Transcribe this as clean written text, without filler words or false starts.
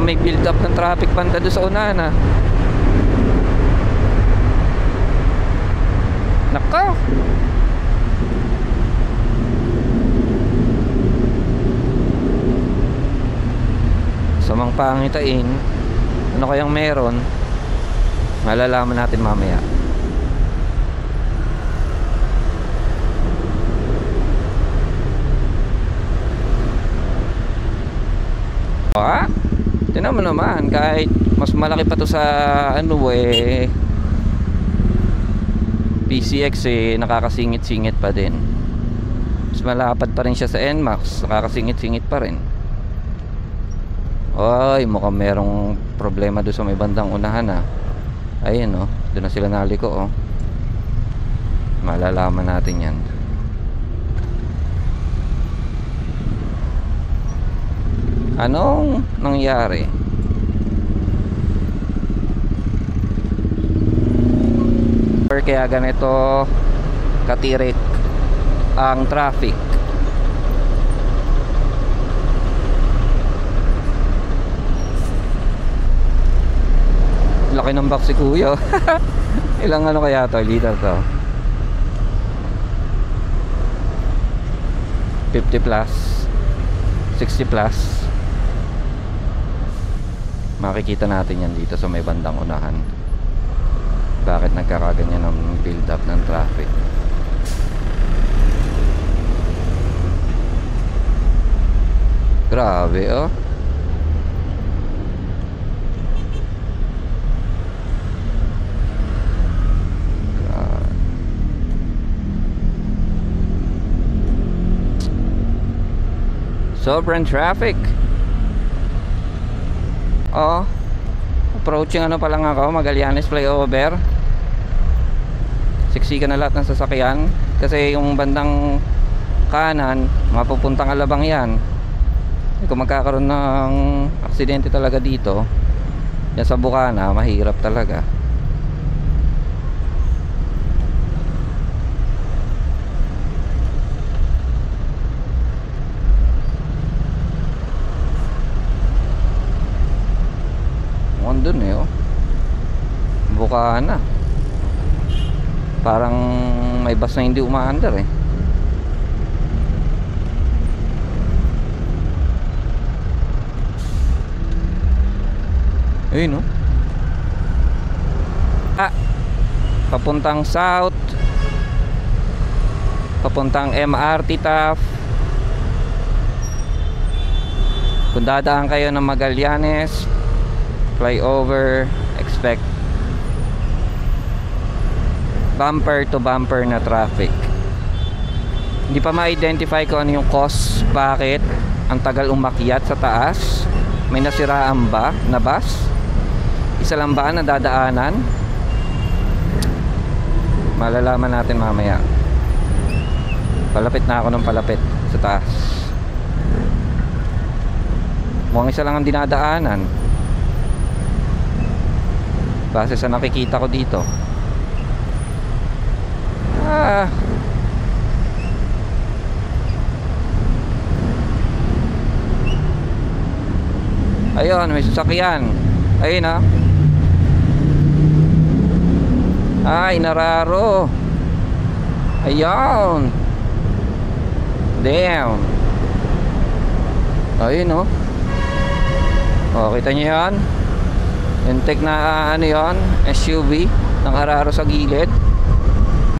mukhang may build up ng traffic banda doon sa unahan ha. Nako, samang pangitain. Ano kayang meron? Malalaman natin mamaya. Tinan mo naman, kahit mas malaki pa to sa ano PCX nakakasingit-singit pa din. Mas malapad pa rin siya sa NMAX, nakakasingit-singit pa rin. Ay, mukhang merong problema doon sa may bandang unahan Ayun doon na sila naliko Malalaman natin yan. Anong nangyari? Kaya ganito katirik ang traffic. Laki ng box si kuya. Ilang ano kaya to? Liter to? 50 plus 60 plus. Makikita natin yan dito sa may bandang unahan. Bakit nagkakaganyan ng build up ng traffic? Grabe sobrang traffic. Approaching pa lang ako, Magallanes flyover. Siksikan na lahat ng sasakyan kasi yung bandang kanan mapupuntang Alabang yan. Kung magkakaroon ng aksidente talaga dito yan sa Bukana, mahirap talaga. Doon Bukana. Parang may bus na hindi umaandar Ayun papuntang south, papuntang MRT TAF. Kung dadaan kayo ng Magallanes flyover, expect bumper to bumper na traffic. Hindi pa ma-identify kung ano yung cause, bakit ang tagal umakyat sa taas. May nasiraan ba na bus? Isa lang ba na dadaanan? Malalaman natin mamaya. Palapit na ako ng palapit sa taas. Mukhang isa lang ang dinadaanan base sa nakikita ko dito. Ayun, may sasakyan. Ayun Ay, Nararo. Ayun. Damn. Ayun kita nyo yan? Intek na SUV ng Araro sa gilid.